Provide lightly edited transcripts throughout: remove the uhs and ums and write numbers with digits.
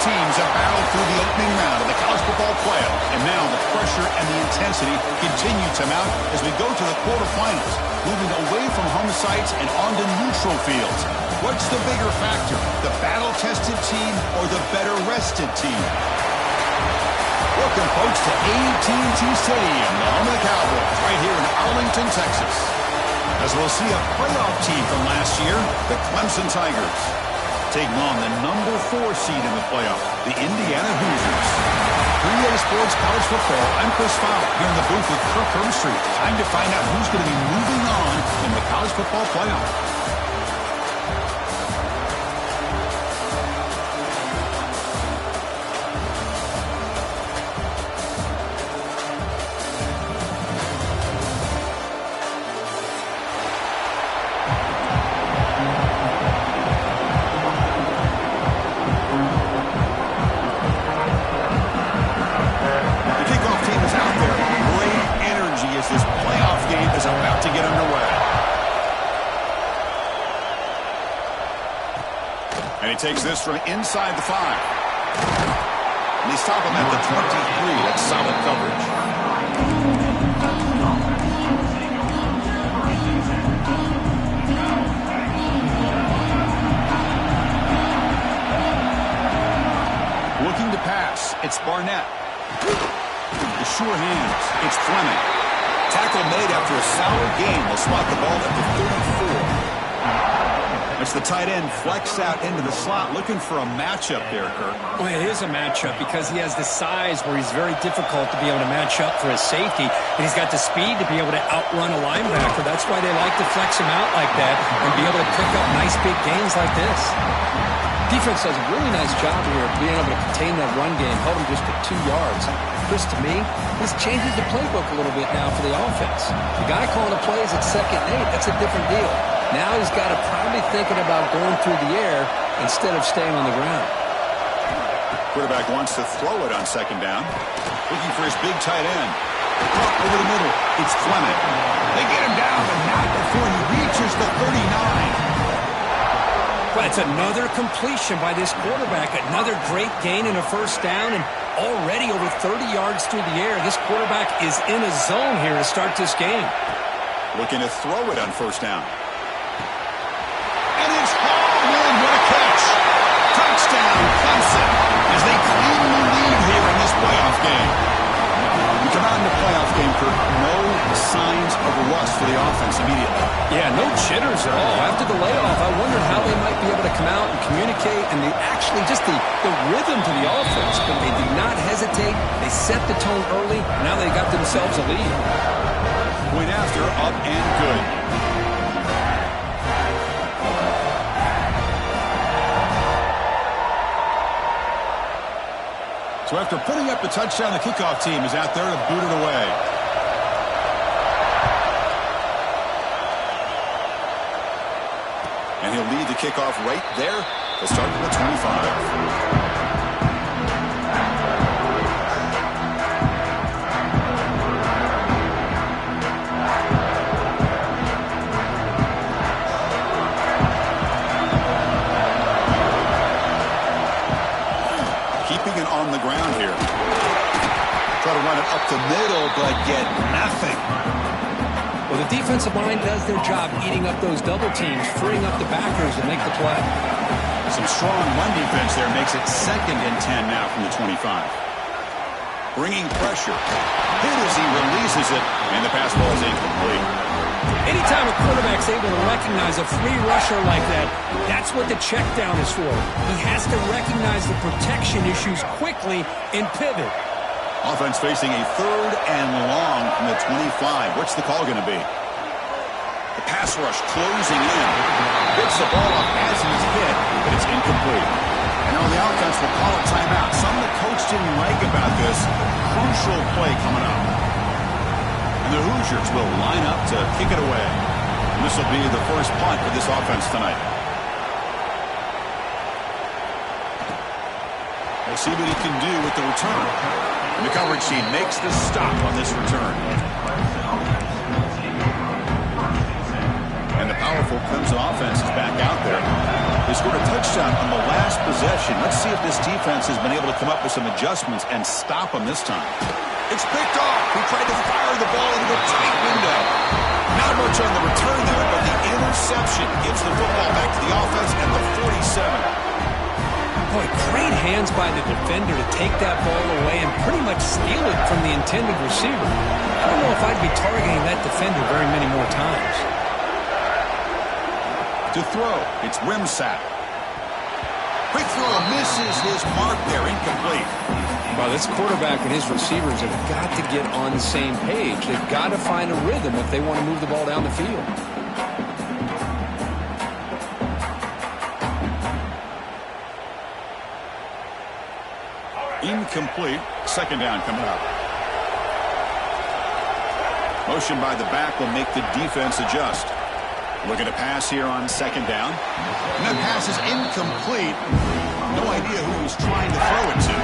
teams have battled through the opening round of the college football playoff, and now the pressure and the intensity continue to mount as we go to the quarterfinals, moving away from home sites and onto neutral fields. What's the bigger factor, the battle-tested team or the better-rested team? Welcome, folks, to AT&T Stadium, the home of the Cowboys, right here in Arlington, Texas. As we'll see a playoff team from last year, the Clemson Tigers, taking on the number 4 seed in the playoff, the Indiana Hoosiers. 3A Sports College Football, I'm Chris Fowler, here in the booth with Kirk Herbstreit. Time to find out who's going to be moving on in the college football playoff. Takes this from inside the 5. And they stop him at the 23. That's solid coverage. Looking to pass. It's Barnett. The sure hands. It's Fleming. Tackle made after a solid gain. They'll spot the ball at the 34. It's the tight end flex out into the slot, looking for a matchup there, Kirk. Well, it is a matchup because he has the size where he's very difficult to be able to match up for his safety, and he's got the speed to be able to outrun a linebacker. That's why they like to flex him out like that and be able to pick up nice big gains like this. Defense does a really nice job here of being able to contain that run game, held him just at 2 yards. Chris, to me, this changes the playbook a little bit now for the offense. The guy calling the plays at 2nd and 8, that's a different deal. Now he's got to probably thinking about going through the air instead of staying on the ground. Quarterback wants to throw it on 2nd down. Looking for his big tight end. Caught over the middle. It's Clement. They get him down, but not before he reaches the 39. But it's another completion by this quarterback. Another great gain in a 1st down, and already over 30 yards through the air. This quarterback is in a zone here to start this game. Looking to throw it on 1st down. And it's hauled in. What a catch. Touchdown, Clemson, as they cleanly lead here in this playoff game. We come out in the playoff game, Kirk. No signs of rust for the offense immediately. Yeah, no jitters at all. After the layoff, I wondered how they might be able to come out and communicate, and they actually just the rhythm to the offense. But they did not hesitate. They set the tone early. Now they got themselves a lead. Point after, up and good. So after putting up the touchdown, the kickoff team is out there to boot it away. And he'll lead the kickoff right there. They'll start at the 25. On the ground here. Try to run it up the middle, but get nothing. Well, the defensive line does their job eating up those double teams, freeing up the backers to make the play. Some strong run defense there makes it 2nd and 10 now from the 25. Bringing pressure. Hit as he releases it, and the pass ball is incomplete. Anytime a quarterback's able to recognize a free rusher like that, that's what the check down is for. He has to recognize the protection issues quickly and pivot. Offense facing a 3rd and long from the 25. What's the call going to be? The pass rush closing in. Gets the ball up as he's hit, but it's incomplete. And on the offense, will call a timeout. Something the coach didn't like about this. Crucial play coming up. The Hoosiers will line up to kick it away. And this will be the first punt for this offense tonight. We'll see what he can do with the return. And the coverage team makes the stop on this return. And the powerful Clemson offense is back out there. They scored a touchdown on the last possession. Let's see if this defense has been able to come up with some adjustments and stop them this time. It's picked off. He tried to fire the ball into a tight window. Not much on the return there, but the interception gives the football back to the offense at the 47. Boy, great hands by the defender to take that ball away and pretty much steal it from the intended receiver. I don't know if I'd be targeting that defender very many more times. To throw, it's Wimsatt. Quick throw misses his mark there, incomplete. Well, this quarterback and his receivers have got to get on the same page. They've got to find a rhythm if they want to move the ball down the field. Incomplete. Second down coming up. Motion by the back will make the defense adjust. Looking to pass here on second down. And that pass is incomplete. No idea who he was trying to throw it to.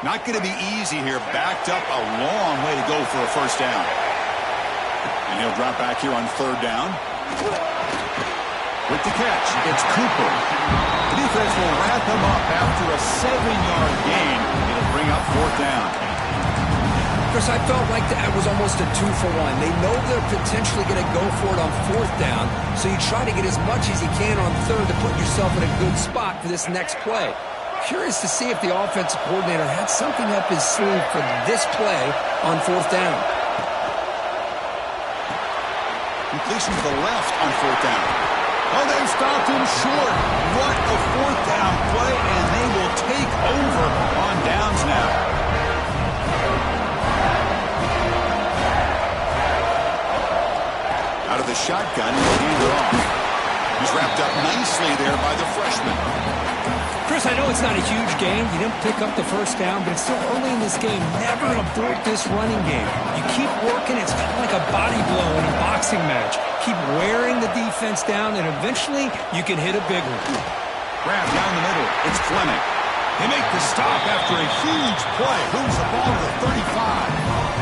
Not going to be easy here. Backed up a long way to go for a first down. And he'll drop back here on third down. With the catch, it's Cooper. The defense will wrap him up after a 7-yard gain. It'll bring up fourth down. Chris, I felt like that was almost a 2-for-1. They know they're potentially going to go for it on fourth down, so you try to get as much as you can on third to put yourself in a good spot for this next play. Curious to see if the offensive coordinator had something up his sleeve for this play on fourth down. Completion to the left on fourth down. Oh, they stopped him short. What a fourth down play, and they will take over on downs now. Out of the shotgun, he'll hand it off. He's wrapped up nicely there by the freshman. Chris, I know it's not a huge game. You didn't pick up the first down, but it's still early in this game. Never abort this running game. You keep working. It's kind of like a body blow in a boxing match. Keep wearing the defense down, and eventually you can hit a big one. Grab down the middle. It's Fleming. They make the stop after a huge play. Moves the ball to the 35.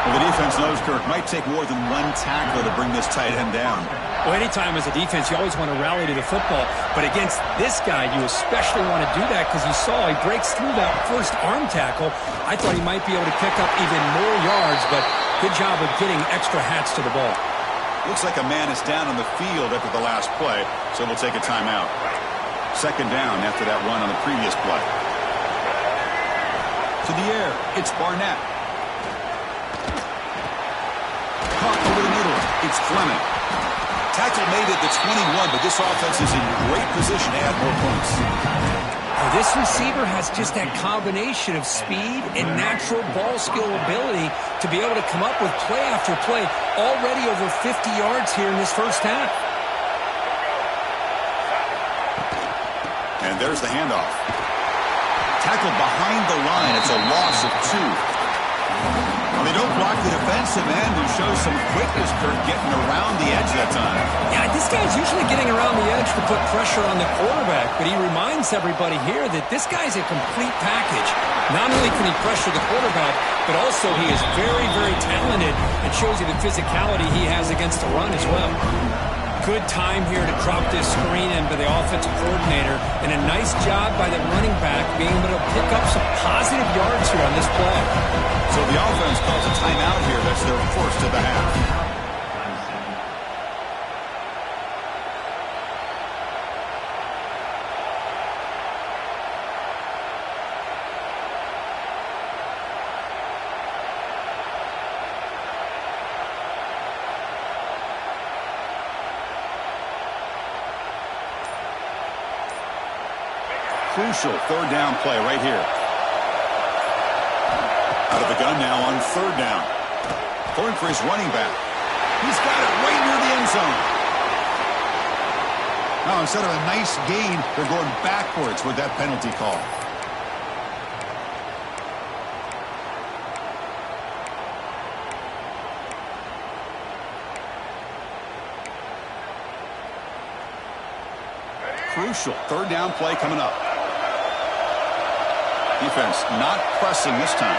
Well, the defense knows, Kirk, might take more than one tackle to bring this tight end down. Well, anytime as a defense, you always want to rally to the football. But against this guy, you especially want to do that because you saw he breaks through that first arm tackle. I thought he might be able to pick up even more yards, but good job of getting extra hats to the ball. Looks like a man is down on the field after the last play, so we'll take a timeout. Second down after that run on the previous play. To the air, it's Barnett. Caught over the middle, it's Fleming. Tackle made at the 21, but this offense is in great position to add more points. Now, this receiver has just that combination of speed and natural ball skill ability to be able to come up with play after play, already over 50 yards here in this first half. And there's the handoff. Tackled behind the line. It's a loss of 2. Well, they don't block the defensive end, who shows some quickness, Kirk, getting around the edge that time. Yeah, this guy's usually getting around the edge to put pressure on the quarterback, but he reminds everybody here that this guy's a complete package. Not only can he pressure the quarterback, but also he is very, very talented and shows you the physicality he has against the run as well. Good time here to drop this screen in by the offensive coordinator, and a nice job by the running back being able to pick up some positive yards here on this play. So the offense calls a timeout here. That's their first of the half. Crucial third down play right here. Out of the gun now on third down. Going for his running back. He's got it right near the end zone. Now, instead of a nice gain, they're going backwards with that penalty call. crucial. Third down play coming up. Defense not pressing this time.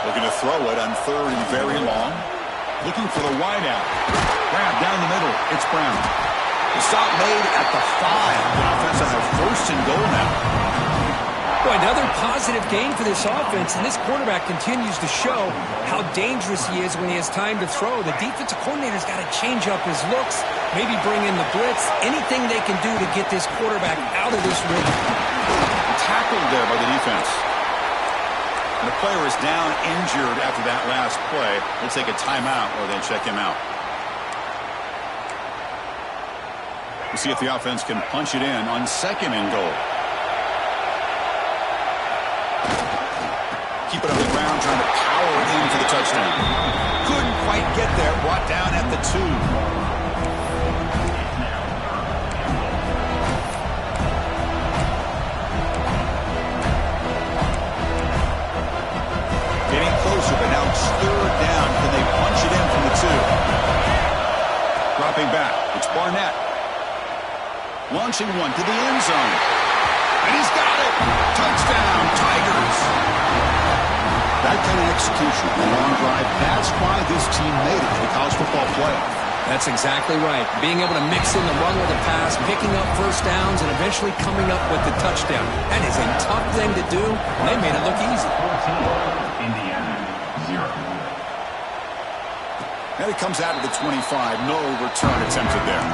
Looking to throw it on third and very long. Looking for the wide out. Grab down the middle. It's Brown. The stop made at the 5. The offense on their first and goal now. Boy, another positive gain for this offense, and this quarterback continues to show how dangerous he is when he has time to throw. The defensive coordinator's got to change up his looks, maybe bring in the blitz, anything they can do to get this quarterback out of this rhythm. Tackled there by the defense. And the player is down injured after that last play. We'll take a timeout or then check him out. We'll see if the offense can punch it in on second and goal. Keep it on the ground, trying to power it in for the touchdown. Couldn't quite get there. Brought down at the 2. Getting closer, but now it's third down. Can they punch it in from the 2? Dropping back. It's Barnett. Launching one to the end zone. And he's got it. Touchdown, Tigers. That kind of execution, the long drive, that's why this team made it to the college football playoff. That's exactly right. Being able to mix in the run with the pass, picking up first downs, and eventually coming up with the touchdown. That is a tough thing to do, and they made it look easy. Indiana, 0. And it comes out of the 25. No return attempted there.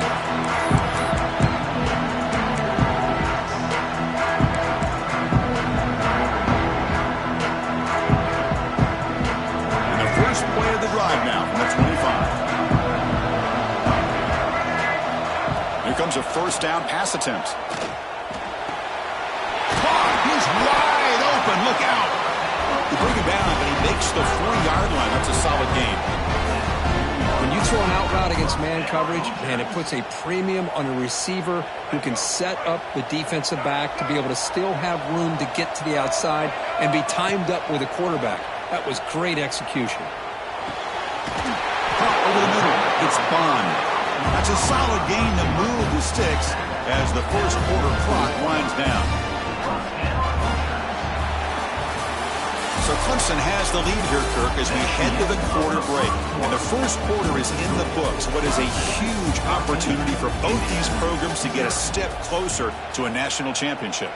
Play of the drive now from the 25. Here comes a first down pass attempt. He's wide open. Look out. They bring him down, but he makes the 4-yard line. That's a solid gain. When you throw an out route against man coverage, man, it puts a premium on a receiver who can set up the defensive back to be able to still have room to get to the outside and be timed up with a quarterback. That was great execution. Over the middle, it's Bond. That's a solid gain to move the sticks as the first quarter clock winds down. So Clemson has the lead here, Kirk, as we head to the quarter break. And the first quarter is in the books. What is a huge opportunity for both these programs to get a step closer to a national championship.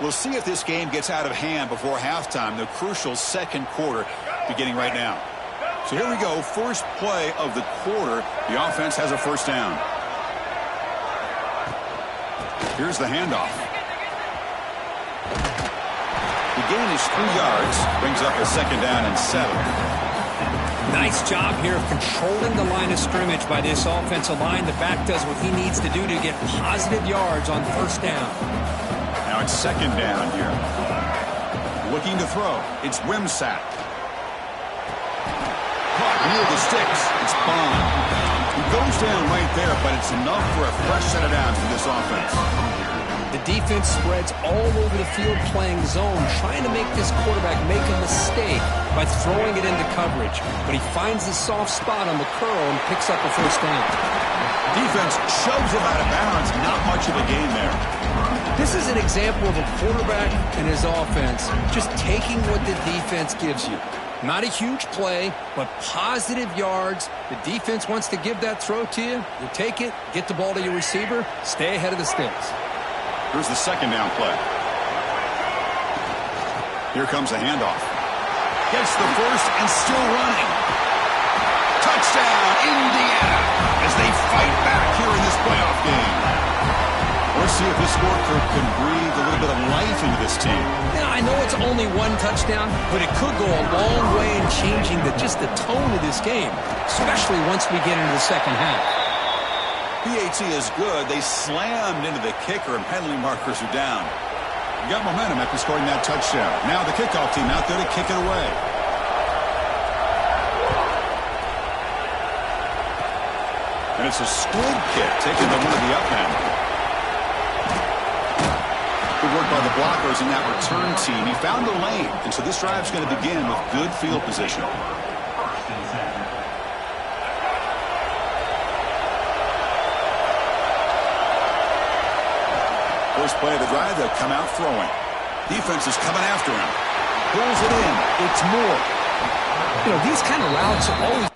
We'll see if this game gets out of hand before halftime, the crucial second quarter beginning right now. So here we go, first play of the quarter. The offense has a first down. Here's the handoff. The gain is 3 yards, brings up a second down and 7. Nice job here of controlling the line of scrimmage by this offensive line. The back does what he needs to do to get positive yards on first down. Now it's second down here. Looking to throw. It's Wimsatt. Caught near the sticks. It's Bond. He goes down right there, but it's enough for a fresh set of downs for this offense. The defense spreads all over the field playing zone, trying to make this quarterback make a mistake by throwing it into coverage. But he finds the soft spot on the curl and picks up a first down. Defense shoves him out of bounds. Not much of a gain there. This is an example of a quarterback and his offense just taking what the defense gives you. Not a huge play, but positive yards. The defense wants to give that throw to you. You take it, get the ball to your receiver, stay ahead of the sticks. Here's the second down play. Here comes a handoff. Gets the first and still running. Touchdown, Indiana, as they fight back here in this playoff game. Let's see if this scorecard can breathe a little bit of life into this team. Yeah, I know it's only one touchdown, but it could go a long way in changing just the tone of this game, especially once we get into the second half. PAT is good. They slammed into the kicker, and penalty markers are down. You got momentum after scoring that touchdown. Now the kickoff team out there to kick it away. And it's a squib kick taken to one of the up men. Good work by the blockers in that return team. He found the lane, and so this drive's going to begin with good field position. First play of the drive, they'll come out throwing. Defense is coming after him. Pulls it in. It's Moore. You know, these kind of routes are always...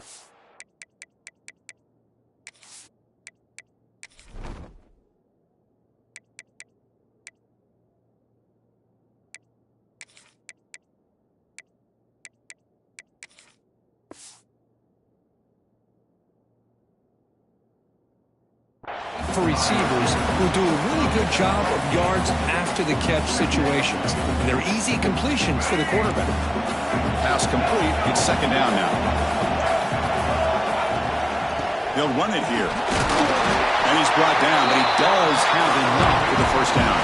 for receivers who do a really good job of yards after the catch situations. And they're easy completions for the quarterback. Pass complete. It's second down now. They'll run it here. And he's brought down, but he does have enough for the first down.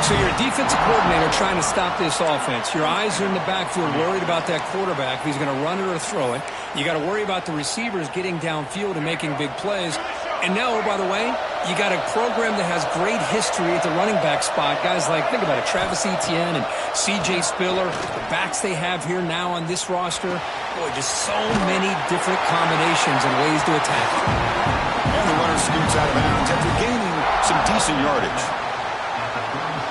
So you're a defensive coordinator trying to stop this offense. Your eyes are in the backfield worried about that quarterback. If he's going to run it or throw it. You got to worry about the receivers getting downfield and making big plays. And now, oh, by the way, you got a program that has great history at the running back spot. Guys like, think about it, Travis Etienne and C.J. Spiller, the backs they have here now on this roster. Boy, just so many different combinations and ways to attack. And the runner scoots out of bounds after gaining some decent yardage.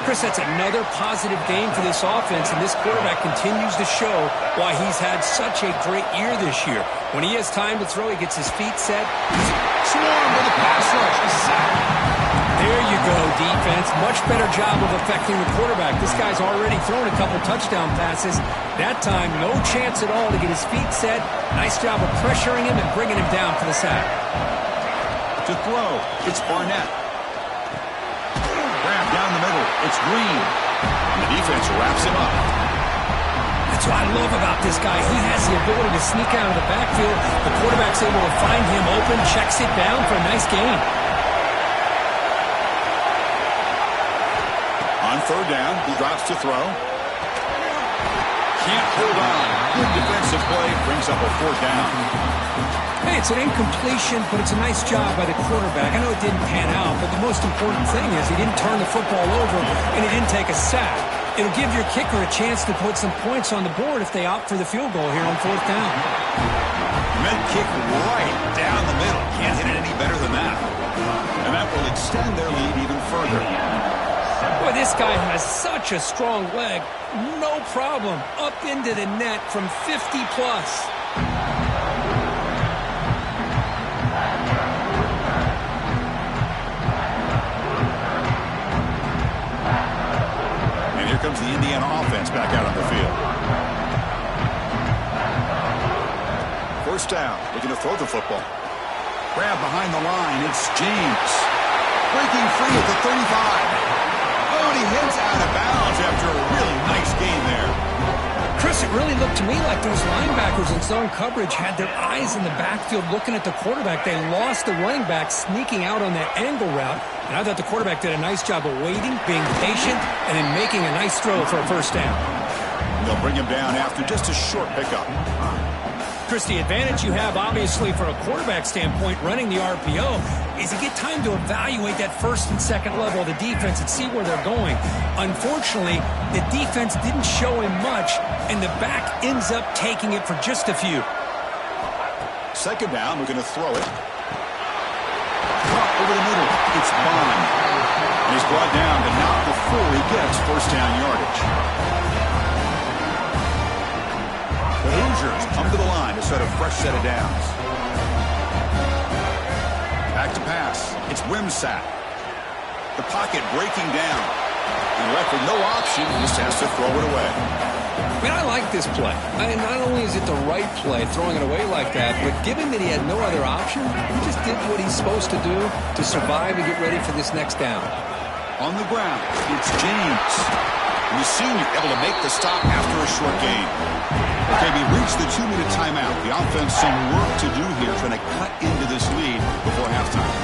Chris, that's another positive game for this offense, and this quarterback continues to show why he's had such a great year this year. When he has time to throw, he gets his feet set. He's swarmed with a pass rush. He's sacked. There you go, defense. Much better job of affecting the quarterback. This guy's already thrown a couple touchdown passes. That time, no chance at all to get his feet set. Nice job of pressuring him and bringing him down for the sack. To throw, it's Barnett. Grab down the middle. It's Green. And the defense wraps him up. That's what I love about this guy. He has the ability to sneak out of the backfield. The quarterback's able to find him open, checks it down for a nice gain. On third down, he drops to throw. Can't hold on. Good defensive play. Brings up a fourth down. Hey, it's an incompletion, but it's a nice job by the quarterback. I know it didn't pan out, but the most important thing is he didn't turn the football over and he didn't take a sack. It'll give your kicker a chance to put some points on the board if they opt for the field goal here on fourth down. Med kick right down the middle. Can't hit it any better than that. And that will extend their lead even further. Boy, this guy has such a strong leg. No problem. Up into the net from 50 plus. Here comes the Indiana offense back out on the field. First down, looking to throw the football. Grab behind the line, it's James. Breaking free at the 35. Oh, and he heads out of bounds after a really nice game there. Chris, it really looked to me like those linebackers in zone coverage had their eyes in the backfield looking at the quarterback. They lost the running back sneaking out on that angle route. And I thought the quarterback did a nice job of waiting, being patient, and then making a nice throw for a first down. They'll bring him down after just a short pickup. Chris, the advantage you have, obviously, from a quarterback standpoint, running the RPO, is you get time to evaluate that first and second level of the defense and see where they're going. Unfortunately, the defense didn't show him much, and the back ends up taking it for just a few. Second down, we're going to throw it. Drop over the middle. It's Bond. And he's brought down, but not before he gets first down yardage. The Hoosiers come to the line to set a fresh set of downs. Back to pass. It's Wimsatt. The pocket breaking down. And left with no option, he just has to throw it away. I mean, I like this play. I mean, not only is it the right play, throwing it away like that, but given that he had no other option, he just did what he's supposed to do to survive and get ready for this next down. On the ground, it's James. And the senior able to make the stop after a short gain. Okay, we reached the 2-minute timeout. The offense some work to do here, trying to cut into this lead before halftime.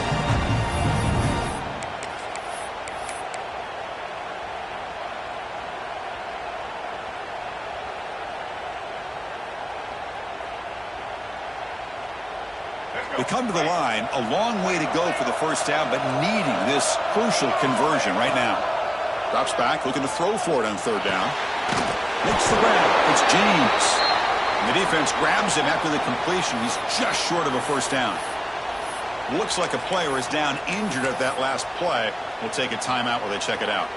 They come to the line, a long way to go for the first down, but needing this crucial conversion right now. Drops back, looking to throw for it on third down. Makes the grab. It's James. And the defense grabs him after the completion. He's just short of a first down. Looks like a player is down injured at that last play. We'll take a timeout while they check it out.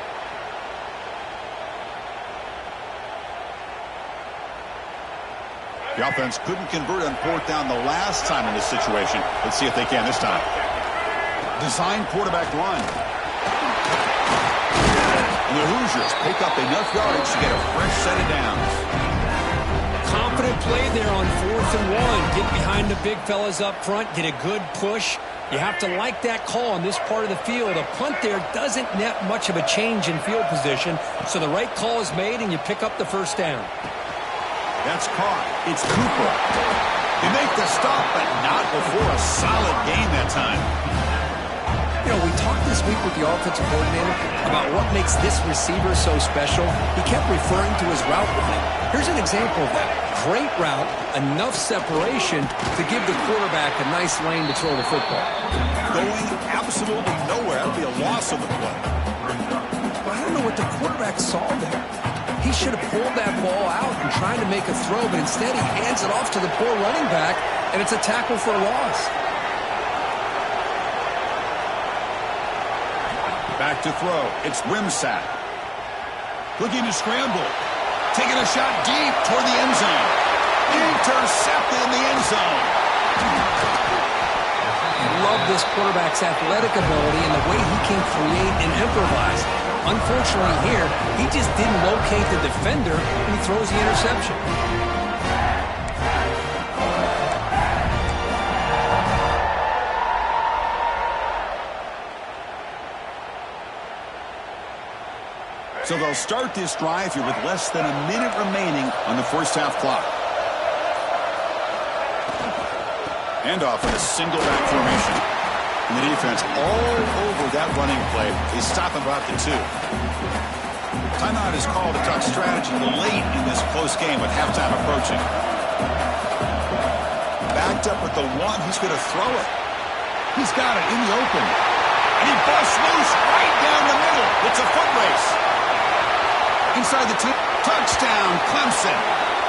The offense couldn't convert on fourth down the last time in this situation. Let's see if they can this time. Design quarterback run. And the Hoosiers pick up enough yardage to get a fresh set of downs. Confident play there on 4th and 1. Get behind the big fellas up front. Get a good push. You have to like that call on this part of the field. A punt there doesn't net much of a change in field position, so the right call is made and you pick up the first down. That's caught. It's Cooper. They make the stop, but not before a solid game that time. You know, we talked this week with the offensive coordinator about what makes this receiver so special. He kept referring to his route running. Here's an example of that. Great route, enough separation to give the quarterback a nice lane to throw the football. Going absolutely nowhere. That would be a loss of the play. But I don't know what the quarterback saw there. He should have pulled that ball out and tried to make a throw, but instead he hands it off to the poor running back, and it's a tackle for a loss. Back to throw. It's Wimsatt. Looking to scramble. Taking a shot deep toward the end zone. Intercepted in the end zone. Love this quarterback's athletic ability and the way he can create and improvise. Unfortunately here, he just didn't locate the defender and he throws the interception. So they'll start this drive here with less than a minute remaining on the first half clock. Handoff in a single back formation. And the defense all over that running play. They stop about the 2. Timeout is called to talk strategy late in this close game with halftime approaching. Backed up with the 1. He's going to throw it. He's got it in the open. And he busts loose right down the middle. It's a foot race. Inside the 10. Touchdown, Clemson.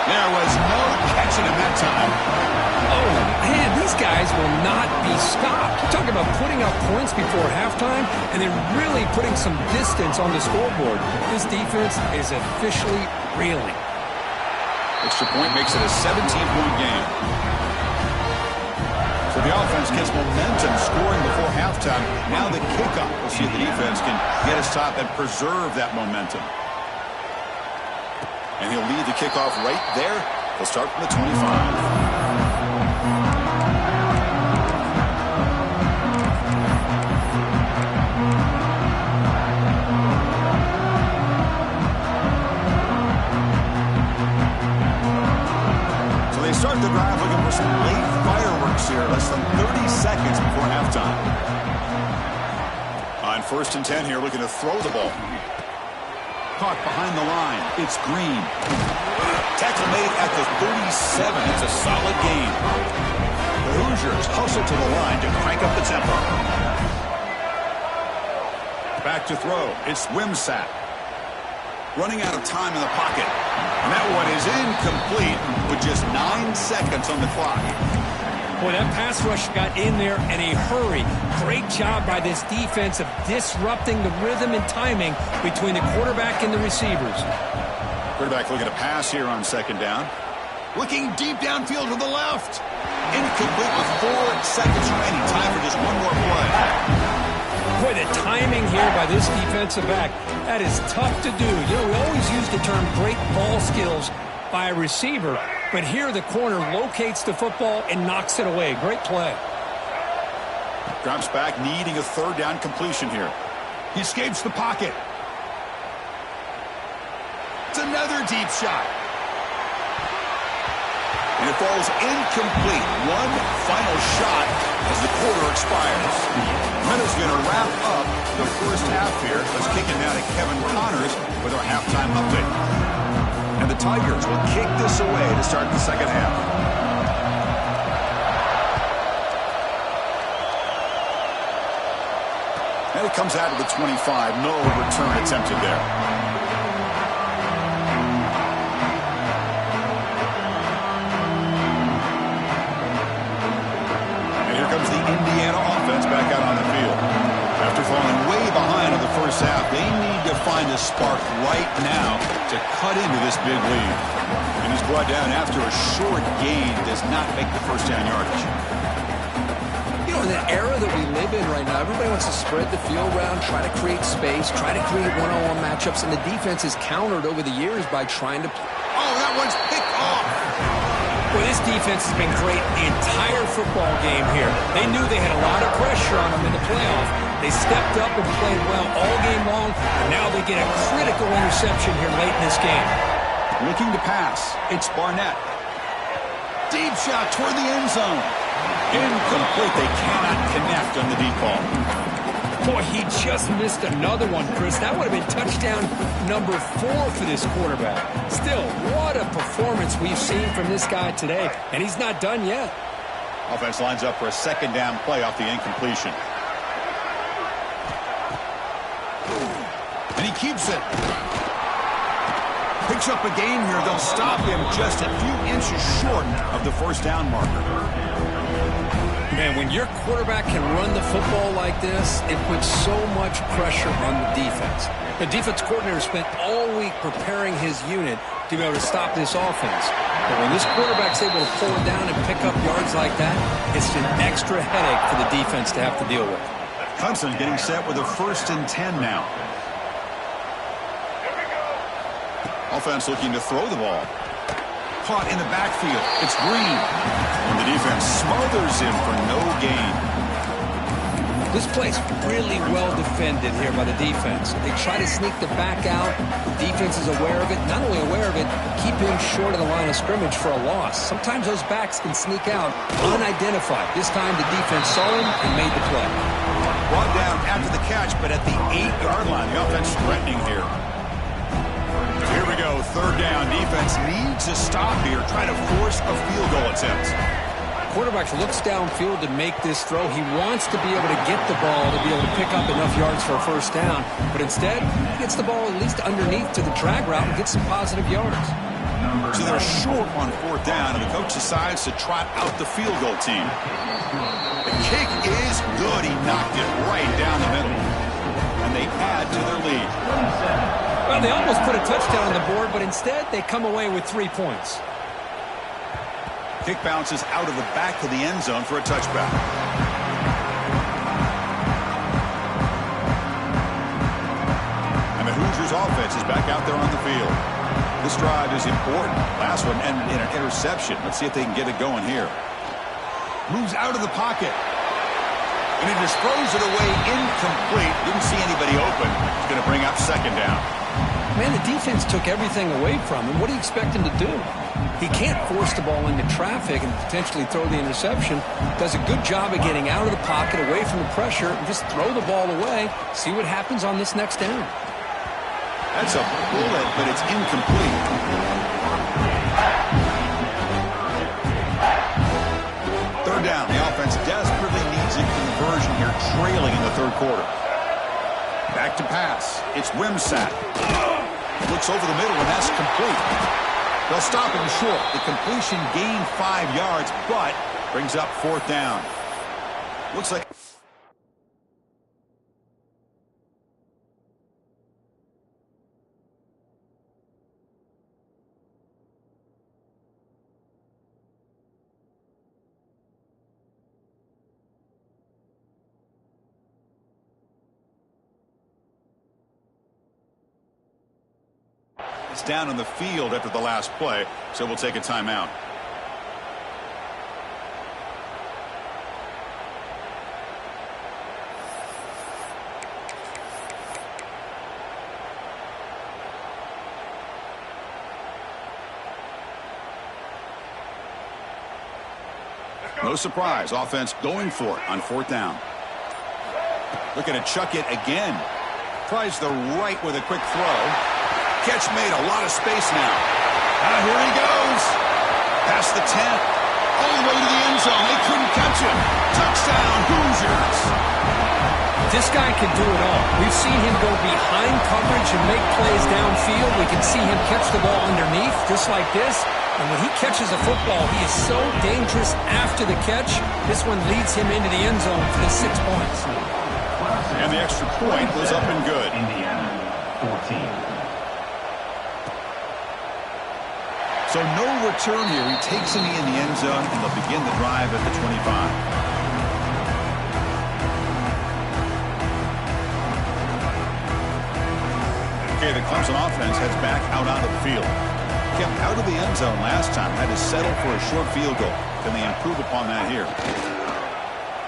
There was no catching him that time. Oh, man, these guys will not be stopped. You're talking about putting up points before halftime and then really putting some distance on the scoreboard. This defense is officially reeling. Extra point makes it a 17-point game. So the offense gets momentum scoring before halftime. Now the kickoff. We'll see if the defense can get a stop and preserve that momentum. And he'll lead the kickoff right there. He'll start from the 25. Start the drive looking for some late fireworks here. Less than 30 seconds before halftime. On 1st and 10 here, looking to throw the ball. Caught behind the line. It's Green. Tackle made at the 37. It's a solid gain. The Hoosiers hustle to the line to crank up the tempo. Back to throw. It's Wimsatt. Running out of time in the pocket. And that one is incomplete with just 9 seconds on the clock. Boy, that pass rush got in there in a hurry. Great job by this defense of disrupting the rhythm and timing between the quarterback and the receivers. Quarterback looking to pass here on 2nd down. Looking deep downfield to the left. Incomplete with 4 seconds remaining. Time for just one more play. Boy, the timing here by this defensive back, that is tough to do. You know, we always use the term great ball skills by a receiver, but here the corner locates the football and knocks it away. Great play. Drops back, needing a 3rd down completion here. He escapes the pocket. It's another deep shot. And it falls incomplete. One final shot as the quarter expires. Minutes going to wrap up the first half here. Let's kick it now to Kevin Connors with our halftime update. And the Tigers will kick this away to start the second half. And it comes out of the 25. No return attempted there. And here comes the Indiana spark right now to cut into this big lead. And he's brought down after a short gain does not make the first down yardage. You know, in the era that we live in right now, everybody wants to spread the field around, try to create space, try to create one-on-one matchups, and the defense has countered over the years by trying to... Oh, that one's picked off. Well, this defense has been great the entire football game here. They knew they had a lot of pressure on them in the playoff. They stepped up and played well all game long, and now they get a critical interception here late in this game. Looking to pass. It's Barnett. Deep shot toward the end zone. Incomplete. They cannot connect on the deep ball. Boy, he just missed another one, Chris. That would have been touchdown number 4 for this quarterback. Still, what a performance we've seen from this guy today, and he's not done yet. Offense lines up for a second down play off the incompletion. And he keeps it. Picks up a gain here. They'll stop him just a few inches short of the first down marker. Man, when your quarterback can run the football like this, it puts so much pressure on the defense. The defense coordinator spent all week preparing his unit to be able to stop this offense. But when this quarterback's able to pull it down and pick up yards like that, it's an extra headache for the defense to have to deal with. Clemson getting set with a 1st and 10 now. Offense looking to throw the ball. Caught in the backfield. It's Green. And the defense smothers him for no gain. This play's really well defended here by the defense. They try to sneak the back out. The defense is aware of it. Not only aware of it, keep him short of the line of scrimmage for a loss. Sometimes those backs can sneak out unidentified. This time the defense saw him and made the play. Brought down after the catch, but at the 8-yard line. The offense threatening here. Here we go, 3rd down. Defense needs a stop here. Try to force a field goal attempt. Quarterback looks downfield to make this throw. He wants to be able to get the ball to be able to pick up enough yards for a first down. But instead, he gets the ball at least underneath to the drag route and gets some positive yards. So they're short on 4th down, and the coach decides to trot out the field goal team. The kick is good. He knocked it right down the middle. And they add to their lead. Well, they almost put a touchdown on the board, but instead they come away with 3 points. Kick bounces out of the back of the end zone for a touchback. And the Hoosiers offense is back out there on the field. This drive is important. Last one ended in an interception. Let's see if they can get it going here. Moves out of the pocket. And he just throws it away incomplete. Didn't see anybody open. He's going to bring up 2nd down. Man, the defense took everything away from him. What do you expect him to do? He can't force the ball into traffic and potentially throw the interception. Does a good job of getting out of the pocket, away from the pressure, and just throw the ball away. See what happens on this next down. That's a bullet, but it's incomplete. Third down. The offense desperately needs a conversion here, trailing in the 3rd quarter. Back to pass. It's Wimsatt. Looks over the middle, and that's complete. They'll stop him short. The completion gained 5 yards, but brings up 4th down. Looks like... It's down on the field after the last play, so we'll take a timeout. No surprise, offense going for it on 4th down. Looking to chuck it again. Tries the right with a quick throw. Catch made, a lot of space now. Here he goes. Past the 10. All the way to the end zone. They couldn't catch him. Touchdown, Hoosiers. This guy can do it all. We've seen him go behind coverage and make plays downfield. We can see him catch the ball underneath, just like this. And when he catches a football, he is so dangerous after the catch. This one leads him into the end zone for the 6 points. And the extra point was up and good. 14. So no return here. He takes a knee in the end zone, and they'll begin the drive at the 25. Okay, the Clemson offense heads back out onto the field. Kept out of the end zone last time. Had to settle for a short field goal. Can they improve upon that here?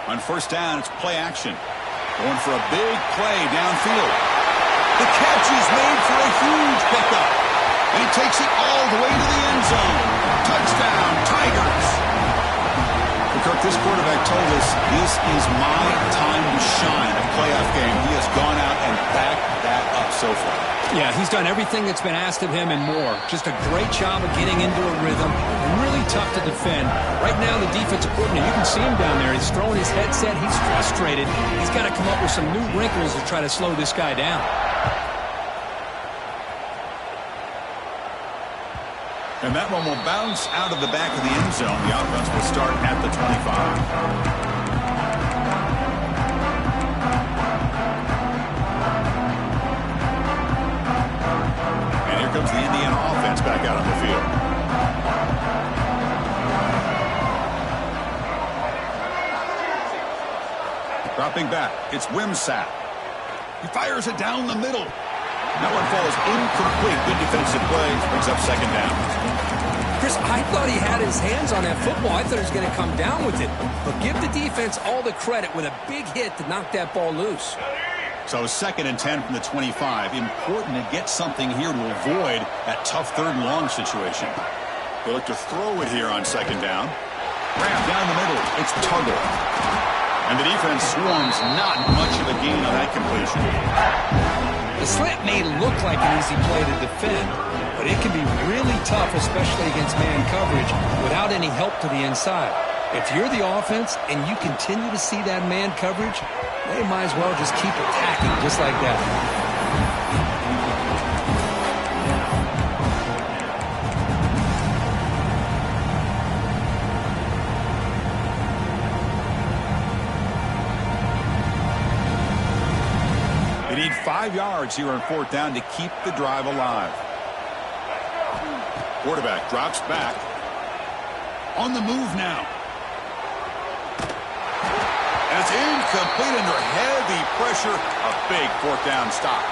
On first down, it's play action. Going for a big play downfield. The catch is made for a huge pickup. And he takes it all the way to the end zone. Touchdown, Tigers. Kirk, this quarterback told us this is my time to shine, a playoff game. He has gone out and backed that up so far. Yeah, he's done everything that's been asked of him and more. Just a great job of getting into a rhythm. Really tough to defend. Right now, the defensive coordinator, you can see him down there. He's throwing his headset. He's frustrated. He's got to come up with some new wrinkles to try to slow this guy down. And that one will bounce out of the back of the end zone. The offense will start at the 25. And here comes the Indiana offense back out on the field. Dropping back, it's Wimsatt. He fires it down the middle. That one falls incomplete. Good defensive play. Brings up second down. Chris, I thought he had his hands on that football. I thought he was going to come down with it. But give the defense all the credit with a big hit to knock that ball loose. So 2nd and 10 from the 25. Important to get something here to avoid that tough 3rd and long situation. They look to throw it here on 2nd down. Wrap down the middle. It's Tuggle. And the defense swarms. Not much of a gain on that completion. The slant may look like an easy play to defend, but it can be really tough, especially against man coverage, without any help to the inside. If you're the offense and you continue to see that man coverage, they might as well just keep attacking just like that. They need 5 yards here on 4th down to keep the drive alive. Quarterback drops back. On the move now. And it's incomplete under heavy pressure. A big 4th down stop.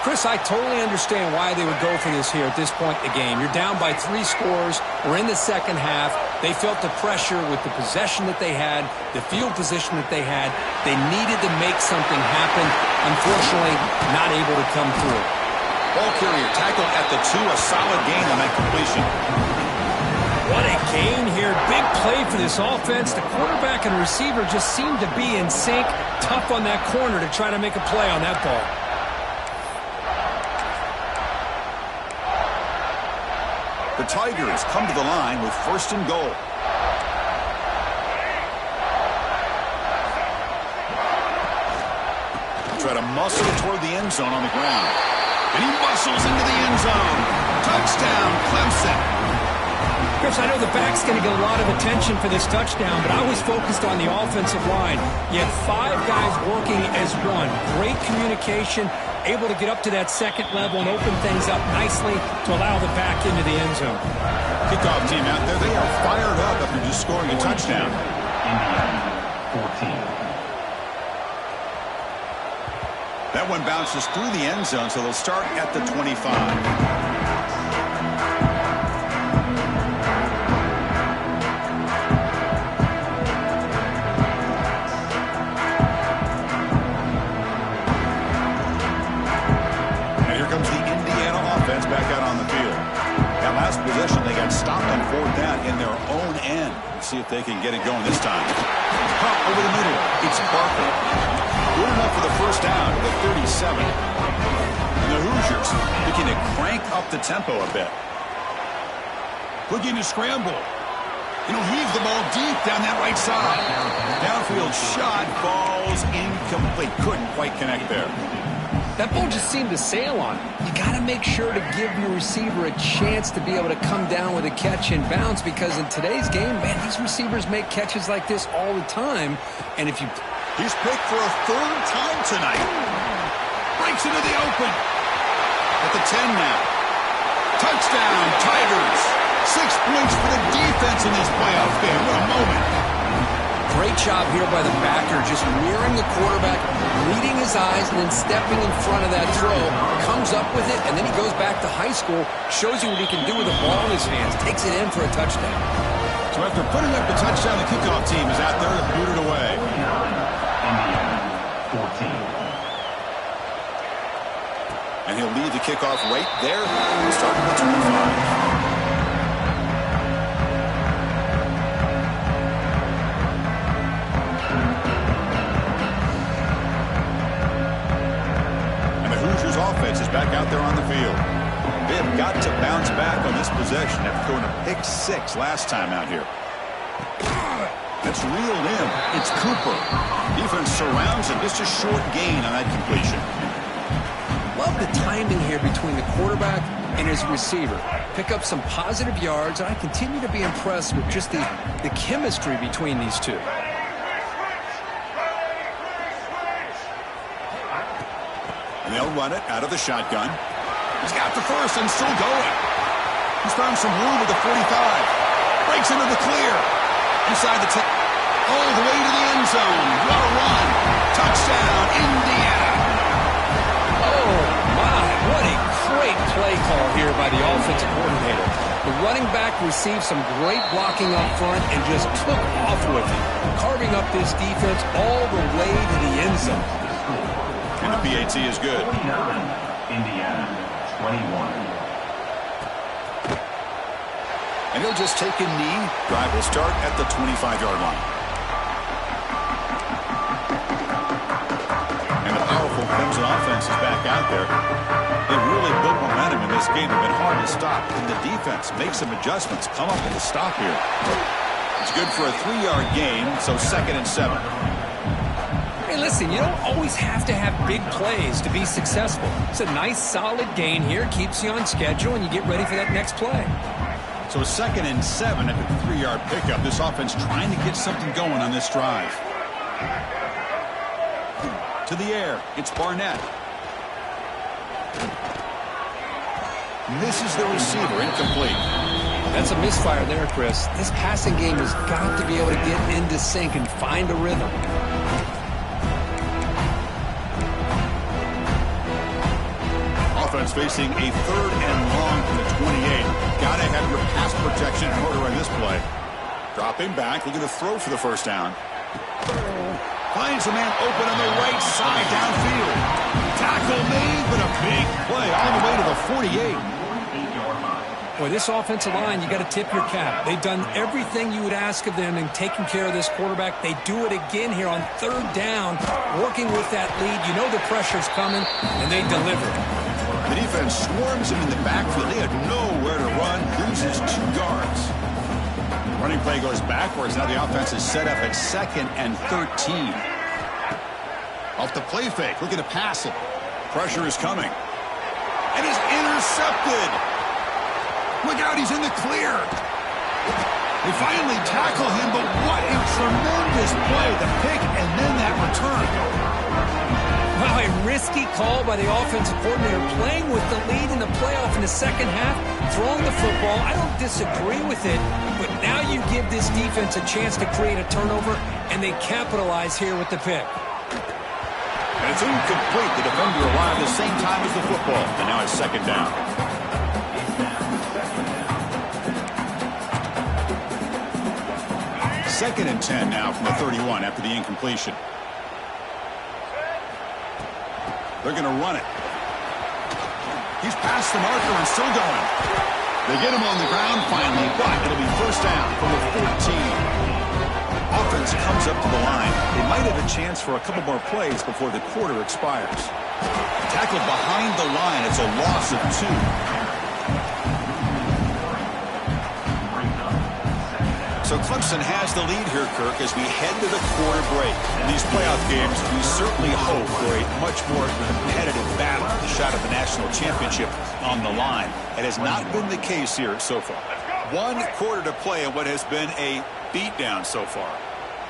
Chris, I totally understand why they would go for this here at this point in the game. You're down by 3 scores. We're in the second half. They felt the pressure with the possession that they had, the field position that they had. They needed to make something happen. Unfortunately, not able to come through. Ball carrier tackled at the 2. A solid gain on that completion. What a gain here. Big play for this offense. The quarterback and receiver just seemed to be in sync. Tough on that corner to try to make a play on that ball. The Tigers come to the line with 1st and goal. Try to muscle toward the end zone on the ground. And he muscles into the end zone. Touchdown, Clemson. Chris, I know the back's going to get a lot of attention for this touchdown, but I was focused on the offensive line. You had 5 guys working as one. Great communication, able to get up to that 2nd level and open things up nicely to allow the back into the end zone. Kickoff team out there, they are fired up after just scoring a touchdown. Indiana 14. That one bounces through the end zone, so they'll start at the 25. And here comes the Indiana offense back out on the field. That last possession, they got stopped on 4th down in their own end. Let's see if they can get it going this time. Pop over the middle. It's Barker. Good enough for the 1st down to the 37. And the Hoosiers looking to crank up the tempo a bit. Looking to scramble. Heave the ball deep down that right side. Downfield shot falls incomplete. Couldn't quite connect there. That ball just seemed to sail on him. You got to make sure to give your receiver a chance to be able to come down with a catch and bounce, because in today's game, man, these receivers make catches like this all the time. And if you... He's picked for a 3rd time tonight. Breaks into the open. At the 10 now. Touchdown, Tigers. 6 points for the defense in this playoff game. What a moment. Great job here by the backer, just mirroring the quarterback, reading his eyes, and then stepping in front of that throw. Comes up with it, and then he goes back to high school, shows you what he can do with the ball in his hands, takes it in for a touchdown. So after putting up the touchdown, the kickoff team is out there to boot it away. Indiana, 14. And he'll lead the kickoff right there. We'll start with the 25. Offense is back out there on the field. They have got to bounce back on this possession after throwing a pick 6 last time out here. That's reeled in. It's Cooper. Defense surrounds him. Just a short gain on that completion. Love the timing here between the quarterback and his receiver. Pick up some positive yards, and I continue to be impressed with just the chemistry between these two. And they'll run it out of the shotgun. He's got the first and still going. He's found some room at the 45. Breaks into the clear. Inside the 10. All the way to the end zone. What a run. Touchdown, Indiana. Oh, my. What a great play call here by the offensive coordinator. The running back received some great blocking up front and just took off with it, carving up this defense all the way to the end zone. And the PAT is good. 49, Indiana, 21. And he'll just take a knee. Drive will start at the 25-yard line. And the powerful Clemson offense is back out there. They really built momentum in this game. They've been hard to stop. And the defense makes some adjustments. Come up with a stop here. It's good for a 3-yard gain, so 2nd and 7. Hey, listen, you don't always have to have big plays to be successful. It's a nice, solid gain here. Keeps you on schedule, and you get ready for that next play. So 2nd and 7 after the 3-yard pickup. This offense trying to get something going on this drive. To the air. It's Barnett. Misses the receiver. Incomplete. That's a misfire there, Chris. This passing game has got to be able to get into sync and find a rhythm. Offense facing a 3rd and long from the 28. Got to have your pass protection in order on this play. Dropping back, looking to throw for the first down. Finds a man open on the right side downfield. Tackle made, but a big play all the way to the 48. Boy, this offensive line, you got to tip your cap. They've done everything you would ask of them in taking care of this quarterback. They do it again here on 3rd down, working with that lead. You know the pressure's coming, and they deliver. The defense swarms him in the backfield. They had nowhere to run. Loses 2 yards. Running play goes backwards. Now the offense is set up at 2nd and 13. Off the play fake. Looking to pass it. Pressure is coming. And is intercepted. Look out, he's in the clear. They finally tackle him, but what a tremendous play. The pick and then that return. Wow, a risky call by the offensive coordinator, playing with the lead in the playoff in the second half, throwing the football. I don't disagree with it, but now you give this defense a chance to create a turnover, and they capitalize here with the pick. And it's incomplete. The defender arrived the same time as the football, and now it's 2nd down. Second and 10 now from the 31 after the incompletion. They're going to run it. He's past the marker and still going. They get him on the ground finally, but it'll be first down from the 14. Offense comes up to the line. They might have a chance for a couple more plays before the quarter expires. Tackled behind the line. It's a loss of 2. So Clemson has the lead here, Kirk, as we head to the quarter break. In these playoff games, we certainly hope for a much more competitive battle. The shot at the national championship on the line. It has not been the case here so far. 1 quarter to play in what has been a beatdown so far.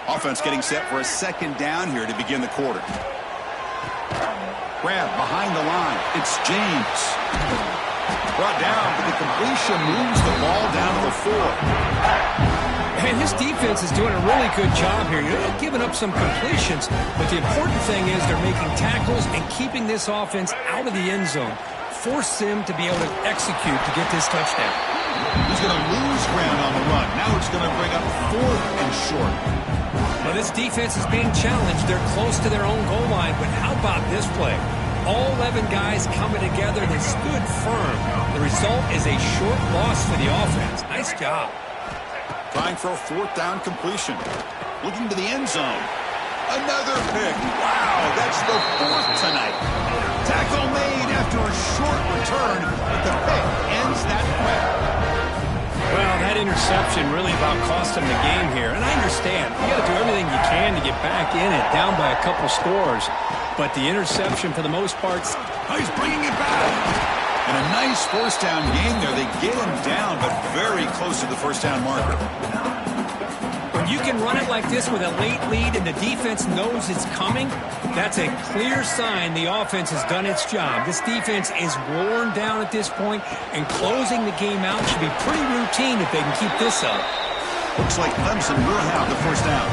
Offense getting set for a 2nd down here to begin the quarter. grab behind the line. It's James. Brought down, but the completion moves the ball down to the 4. And this defense is doing a really good job here. You're giving up some completions, but the important thing is they're making tackles and keeping this offense out of the end zone. Force them to be able to execute to get this touchdown. He's going to lose ground on the run. Now it's going to bring up 4th and short. Well, this defense is being challenged. They're close to their own goal line, but how about this play? All 11 guys coming together. They stood firm. The result is a short loss for the offense. Nice job. Trying for a 4th down completion. Looking to the end zone. Another pick. Wow, that's the 4th tonight. Tackle made after a short return, but the pick ends that play. Well, that interception really about cost him the game here. And I understand. You got to do everything you can to get back in it, down by a couple scores. But the interception, for the most part, he's bringing it back. And a nice 1st down game there. They get him down, but very close to the 1st down marker. When you can run it like this with a late lead and the defense knows it's coming, that's a clear sign the offense has done its job. This defense is worn down at this point, and closing the game out should be pretty routine if they can keep this up. Looks like Clemson will have the 1st down.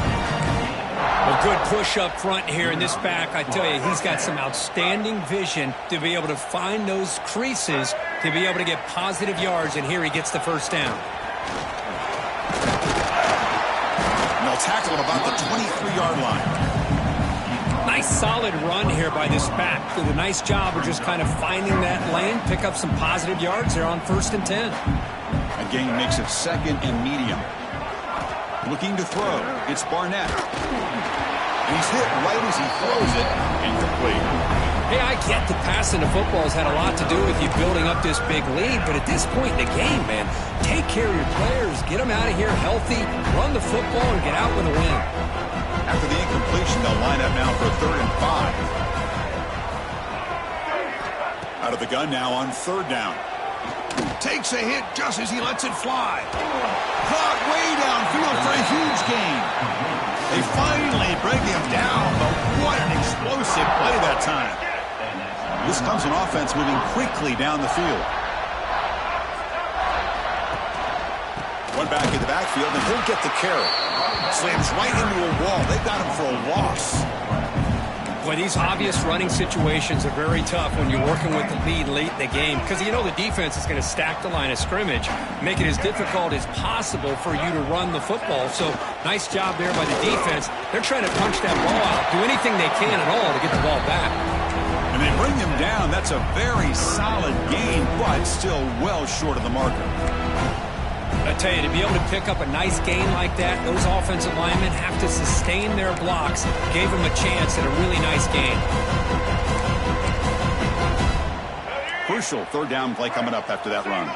A good push up front here in this back. I tell you, he's got some outstanding vision to be able to find those creases to be able to get positive yards, and here he gets the 1st down. And they'll tackle him about the 23-yard line. Nice solid run here by this back. Did a nice job of just kind of finding that lane, pick up some positive yards there on 1st and 10. Again, makes it 2nd and medium. Looking to throw. It's Barnett. He's hit right as he throws it. Incomplete. Hey, I get that passing the football has had a lot to do with you building up this big lead, but at this point in the game, man, take care of your players. Get them out of here healthy, run the football, and get out with a win. After the incompletion, they'll line up now for a 3rd and 5. Out of the gun now on 3rd down. Takes a hit just as he lets it fly. Caught way downfield for a huge gain. They finally bring him down, but what an explosive play that time. This comes an offense moving quickly down the field. One back in the backfield, and he'll get the carry. Slams right into a wall. They've got him for a loss. Boy, these obvious running situations are very tough when you're working with the lead late in the game, because you know the defense is going to stack the line of scrimmage, make it as difficult as possible for you to run the football. So nice job there by the defense. They're trying to punch that ball out, do anything they can at all to get the ball back. And they bring him down. That's a very solid gain, but still well short of the marker. I tell you, to be able to pick up a nice gain like that, those offensive linemen have to sustain their blocks. Gave them a chance at a really nice gain. Crucial 3rd down play coming up after that run.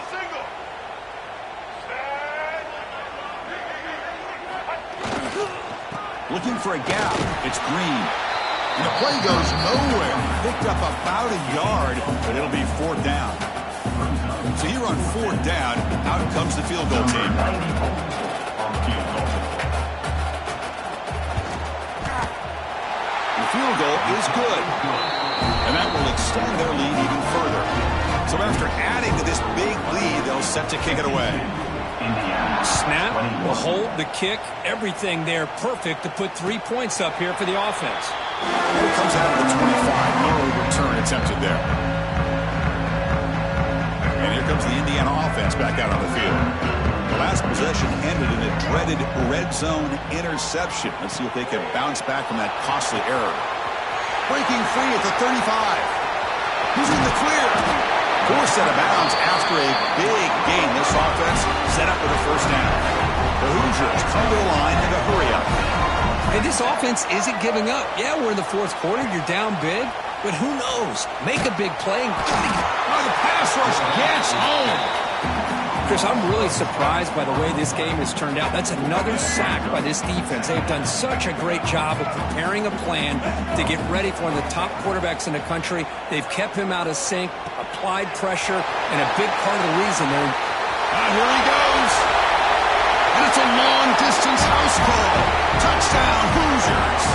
Looking for a gap. It's Green. And the play goes nowhere. Picked up about a yard, but it'll be 4th down. So here on 4th down, out comes the field goal team. The field goal is good. And that will extend their lead even further. So after adding to this big lead, they'll set to kick it away. Snap, the hold, the kick, everything there perfect to put 3 points up here for the offense. And it comes out of the 25. No return attempted there. And here comes the Indiana offense back out on the field. The last possession ended in a dreaded red zone interception. Let's see if they can bounce back from that costly error. Breaking free at the 35. Who's in the clear? Forced out of bounds after a big gain. This offense set up with a 1st down. The Hoosiers come to the line in a hurry up. And this offense isn't giving up. Yeah, we're in the 4th quarter. You're down big. But who knows? Make a big play. Oh, the pass rush gets home. Chris, I'm really surprised by the way this game has turned out. That's another sack by this defense. They've done such a great job of preparing a plan to get ready for one of the top quarterbacks in the country. They've kept him out of sync, applied pressure, and a big part of the reason they're... Here he goes. And it's a long-distance house call. Touchdown, Hoosiers.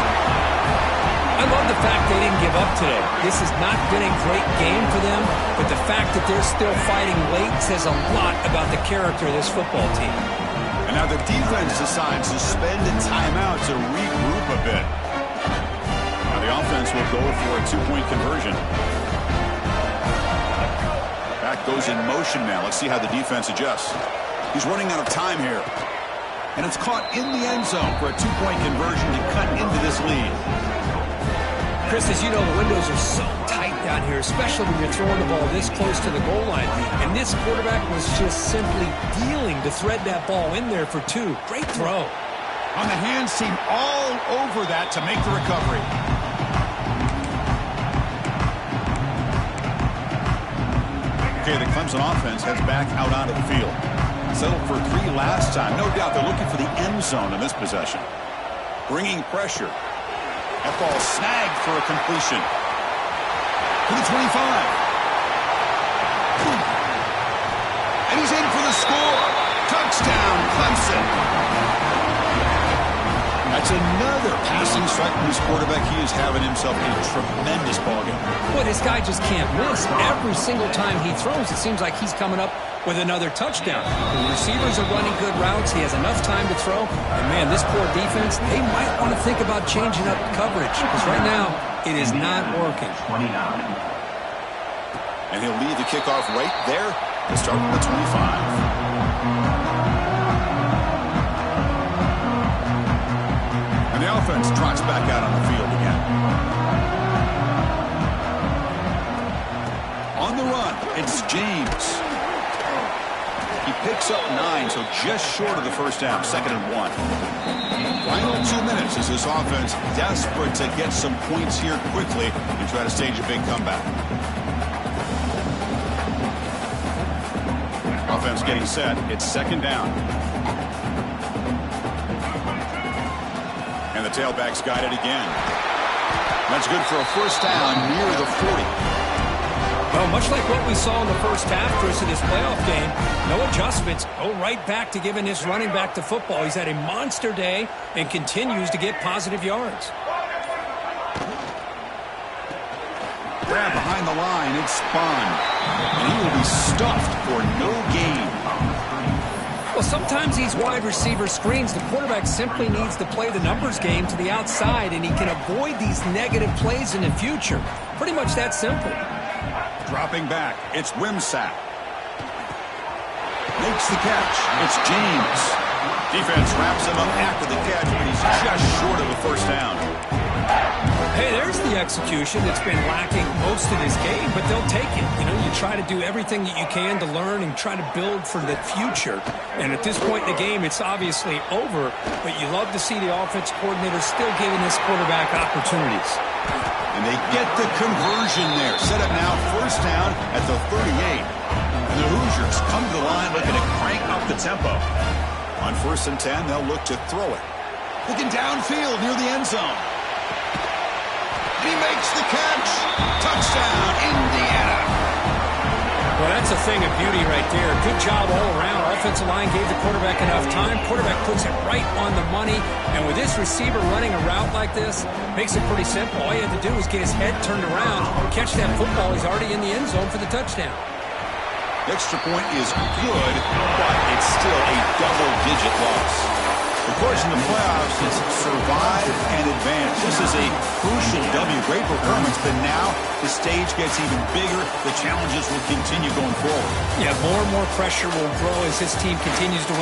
I love the fact they didn't give up today. This has not been a great game for them, but the fact that they're still fighting late says a lot about the character of this football team. And now the defense decides to spend a timeout to regroup a bit. Now the offense will go for a two-point conversion. Back goes in motion now. Let's see how the defense adjusts. He's running out of time here. And it's caught in the end zone for a two-point conversion to cut into this lead. Chris, as you know, the windows are so tight down here, especially when you're throwing the ball this close to the goal line. And this quarterback was just simply dealing to thread that ball in there for two. Great throw. On the hands team all over that to make the recovery. Okay, the Clemson offense heads back out onto the field. Settled for 3 last time. No doubt they're looking for the end zone in this possession. Bringing pressure. That ball snagged for a completion. To the 25. And he's in for the score. Touchdown, Clemson. That's another passing strike from his quarterback. He is having himself a tremendous ballgame. Boy, this guy just can't miss. Every single time he throws, it seems like he's coming up with another touchdown. The receivers are running good routes. He has enough time to throw. And, man, this poor defense, they might want to think about changing up coverage because right now it is not working. 29. And he'll lead the kickoff right there to start with the 25. And the offense trots back out on the field again. On the run, it's James. He picks up 9, so just short of the first down, 2nd and 1. Final 2 minutes as this offense desperate to get some points here quickly and try to stage a big comeback. Offense getting set. It's 2nd down. And the tailback's got it again. That's good for a first down near the 40. Well, much like what we saw in the first half, Chris, of this playoff game, no adjustments. Go right back to giving this running back the football. He's had a monster day and continues to get positive yards. Grab behind the line. It's spun. And he will be stuffed for no gain. Well, sometimes these wide receiver screens, the quarterback simply needs to play the numbers game to the outside, and he can avoid these negative plays in the future. Pretty much that simple. Dropping back, it's Wimsatt. Makes the catch. It's James. Defense wraps him up after the catch, but he's just short of the first down. Hey, there's the execution that's been lacking most of this game, but they'll take it. You know, you try to do everything that you can to learn and try to build for the future. And at this point in the game, it's obviously over, but you love to see the offense coordinator still giving this quarterback opportunities. And they get the conversion there. Set up now, first down at the 38. And the Hoosiers come to the line looking to crank up the tempo. On 1st and 10, they'll look to throw it. Looking downfield near the end zone. And he makes the catch. Touchdown, Indiana. Well, that's a thing of beauty right there. Good job all around. Offensive line gave the quarterback enough time. Quarterback puts it right on the money. And with this receiver running a route like this, makes it pretty simple. All you had to do was get his head turned around, catch that football. He's already in the end zone for the touchdown. The extra point is good, but it's still a double-digit loss. Of course, in the playoffs, it's survive and advance. This is a crucial W. Great performance, but now the stage gets even bigger. The challenges will continue going forward. Yeah, more and more pressure will grow as this team continues to win.